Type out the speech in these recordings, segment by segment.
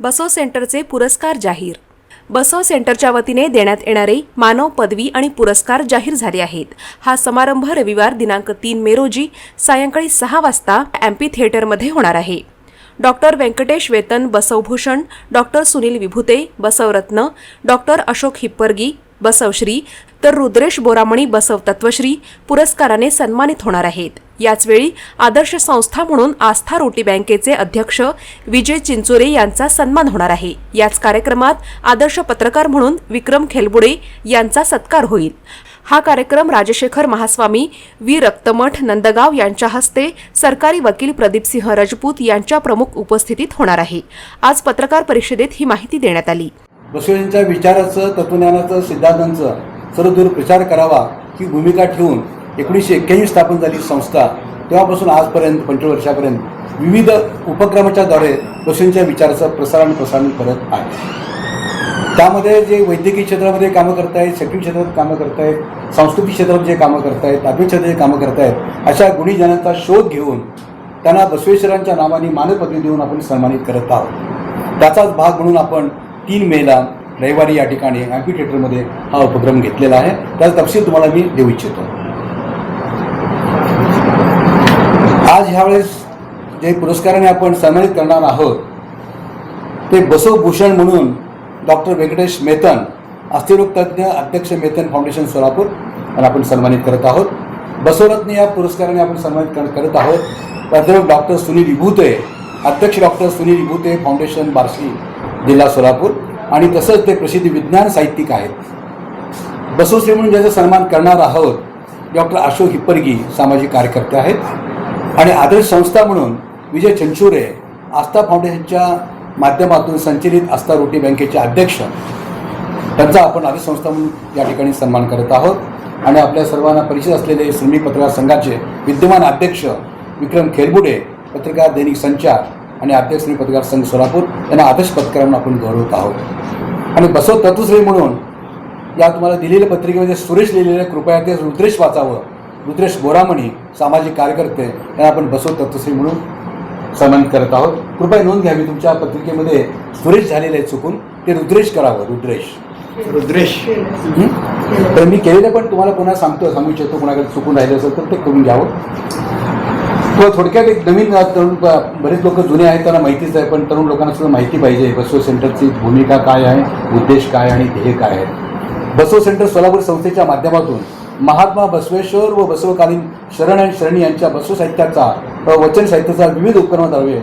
बसव सेंटरचे पुरस्कार जाहीर. बसव सेंटरच्या वतीने देण्यात येणारे मानव पदवी आणि पुरस्कार जाहीर झाले आहेत. हा समारंभ रविवार दिनांक 3 मे रोजी सायंकाळी 6 वाजता एम्पी थिएटरमध्ये होणार आहे. डॉक्टर व्यंकटेश वेतन बसवभूषण, डॉक्टर सुनील विभुते बसवरत्न, डॉक्टर अशोक हिप्परगी बसवश्री तर रुद्रेश बोरामणी बसव तत्वश्री पुरस्काराने सन्मानित होणार आहेत. याचवेळी आदर्श संस्था म्हणून आस्था रोटी बँकेचे अध्यक्ष विजय चिंचोरे यांचा सन्मान होणार आहे. याच कार्यक्रमात आदर्श पत्रकार म्हणून विक्रम खेलबुडे यांचा सत्कार होईल. हा कार्यक्रम राजशेखर महास्वामी, वी रक्तमठ नंदगाव यांच्या हस्ते सरकारी वकील प्रदीपसिंह राजपूत यांच्या प्रमुख उपस्थितीत होणार आहे. आज पत्रकार परिषदेत ही माहिती देण्यात आली. बसवेंच्या विचाराचं, तत्वज्ञानाचं, सिद्धांतांचं सर्वदूर प्रचार करावा ही भूमिका ठेवून 1981 स्थापन झाली संस्था. तेव्हापासून आजपर्यंत 25 वर्षापर्यंत विविध उपक्रमाच्या द्वारे बसवेंच्या विचाराचं प्रसारण करत आहे. त्यामध्ये जे वैद्यकीय क्षेत्रामध्ये कामं करतायत, शैक्षणिक क्षेत्रात कामं करतायत, सांस्कृतिक क्षेत्रात जे कामं करतायत, आध्यात्मिक क्षेत्रात जे कामं करतायत, अशा गुणीजनांचा शोध घेऊन त्यांना बसवेश्वरांच्या नावाने मानपदवी देऊन आपण सन्मानित करत आहोत. त्याचाच भाग म्हणून आपण 3 मेला रविवारी या ठिकाणी एम्पी थिएटरमध्ये हा उपक्रम घेतलेला आहे. त्याचा तपशील तुम्हाला मी देऊ इच्छितो. आज ह्यावेळेस जे पुरस्काराने आपण सन्मानित करणार आहोत ते बसवभूषण म्हणून डॉक्टर व्यंकटेश मेतन, अस्थिरोग तज्ज्ञ, अध्यक्ष मेतन फाउंडेशन सोलापूर यांना आपण सन्मानित करत आहोत. बसवरत्न या पुरस्काराने आपण सन्मानित करत आहोत. प्राध्यापक डॉक्टर सुनील विभुते, अध्यक्ष डॉक्टर सुनील विभुते फाउंडेशन बार्शी जिल्हा सोलापूर, आणि तसंच ते प्रसिद्ध विज्ञान साहित्यिक आहेत. बसवश्री म्हणून ज्याचा सन्मान करणार आहोत डॉक्टर अशोक हिप्परगी, सामाजिक कार्यकर्ते आहेत. आणि आदर्श संस्था म्हणून विजय चिंचोरे, आस्था फाउंडेशनच्या माध्यमातून संचलित आस्था रोटी बँकेचे अध्यक्ष, त्यांचा आपण आदर्श संस्था म्हणून या ठिकाणी सन्मान करत आहोत. आणि आपल्या सर्वांना परिचित असलेले श्रमिक पत्रकार संघाचे विद्यमान अध्यक्ष विक्रम खेलबुडे, पत्रकार दैनिक संचार आणि अध्यक्ष श्रमिक पत्रकार संघ सोलापूर यांना आदर्श पत्रकारांना आपण गौरवत आहोत. आणि बसव तत्वश्री म्हणून या तुम्हाला दिलेल्या पत्रिकेमध्ये सुरेश लिहिलेलं, कृपया ते रुद्रेश वाचावं. रुद्रेश बोरामणी, सामाजिक कार्यकर्ते, यांना आपण बसव तत्वश्री म्हणून सन्मानित करत आहोत. कृपया नोंद घ्यावी, तुमच्या पत्रिकेमध्ये सुरेश झालेले आहे, चुकून ते रुद्रेश करावं. रुद्रेश तर मी केलेलं, पण तुम्हाला पुन्हा सांगू इच्छितो, कोणाकडे चुकून राहिलं असेल तर ते करून घ्यावं. किंवा थोडक्यात एक नवीन तरुण, बरेच लोक जुने आहेत त्यांना माहितीच आहे, पण तरुण लोकांना सुद्धा माहिती पाहिजे बसव सेंटरची भूमिका काय आहे, उद्देश काय आणि ध्येय काय आहे. बसव सेंटर सोलापूर संस्थेच्या माध्यमातून महात्मा बसवेश्वर व बसवकालीन शरण आणि शरणी यांच्या बसव साहित्याचा व वचन साहित्याचा विविध उपक्रमाद्वारे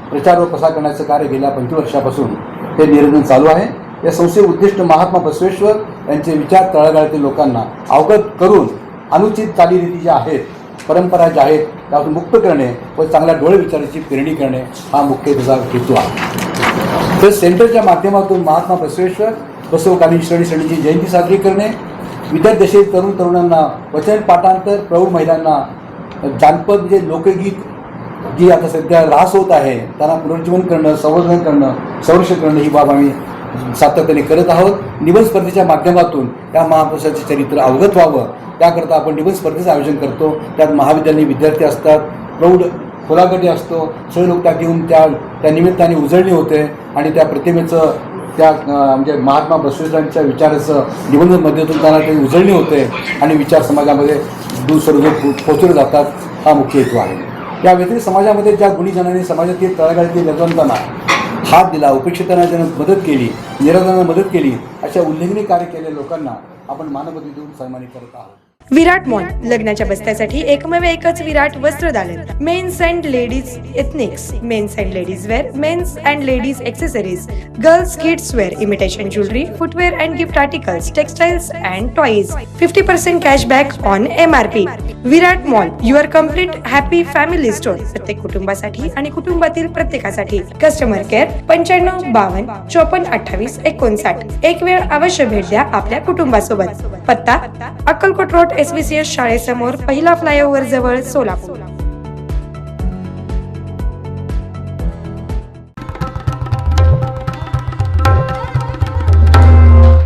प्रचार व प्रसार करण्याचं कार्य गेल्या 25 वर्षापासून हे नियोजन चालू आहे. या संस्थेचे उद्दिष्ट महात्मा बसवेश्वर यांचे विचार तळागाळातील लोकांना अवगत करून अनुचित चालीरीती ज्या आहेत, परंपरा ज्या आहेत त्यातून मुक्त करणे व चांगल्या डोळे विचाराची प्रेरणी करणे हा मुख्य त्याचा हेतू आहे. तर सेंटरच्या माध्यमातून महात्मा बसवेश्वर बसवकालीन शरणीची जयंती साजरी करणे, विद्यार्थी तरुणांना वचन पाठांतर, प्रौढ महिलांना जानपद म्हणजे लोकगीत जी आता सध्या ऱ्हास होत आहे त्यांना पुनर्जीवन करणं, संवर्धन करणं, संरक्षण करणं ही बाब आम्ही सातत्याने करत आहोत. निबंध स्पर्धेच्या माध्यमातून त्या महापुरुषाचे चरित्र अवगत व्हावं त्याकरता आपण निबंध स्पर्धेचं आयोजन करतो. त्यात महाविद्यालयीन विद्यार्थी असतात, प्रौढ खोलागटी असतो, सगळे लोक त्यात येऊन त्या निमित्ताने उजळणी होते आणि त्या प्रतिमेचं त्या म्हणजे महात्मा बसवेश्वरांच्या विचाराचं निबंधमध्येतून त्यांना ते उजळणी होते आणि विचार समाजामध्ये सर्वदूर पोचवले जातात. हा मुख्य हेतू आहे. या व्यतिरिक्त समाजामध्ये ज्या गुणीजनांनी समाजातील तळागाळातील गरजवंतांना हात दिला, उपेक्षितांना ज्यांना मदत केली, निराधारांना मदत केली, अशा उल्लेखनीय कार्य केलेल्या लोकांना आपण मानपदवी देऊन सन्मानित करत आहोत. विराट मॉल, लग्नाच्या बस्त्यासाठी एकमेव एकच विराट वस्त्रदालन. Men's and ladies ethnics, men's and ladies wear, men's and ladies accessories, girls kids wear, imitation jewellery, footwear and gift articles, textiles and toys. 50% cashback on MRP. Virat mall, your complete happy family store. प्रत्येक कुटुंबासाठी आणि कुटुंबातील प्रत्येकासाठी. Customer care 95 52 54 28 59. एक वेळ अवश्य भेट द्या आपल्या कुटुंबासोबत. पत्ता अक्कलकोट रोड SVCS शाळेसमोर, पहिला फ्लायओव्हर जवळ, सोलापूर.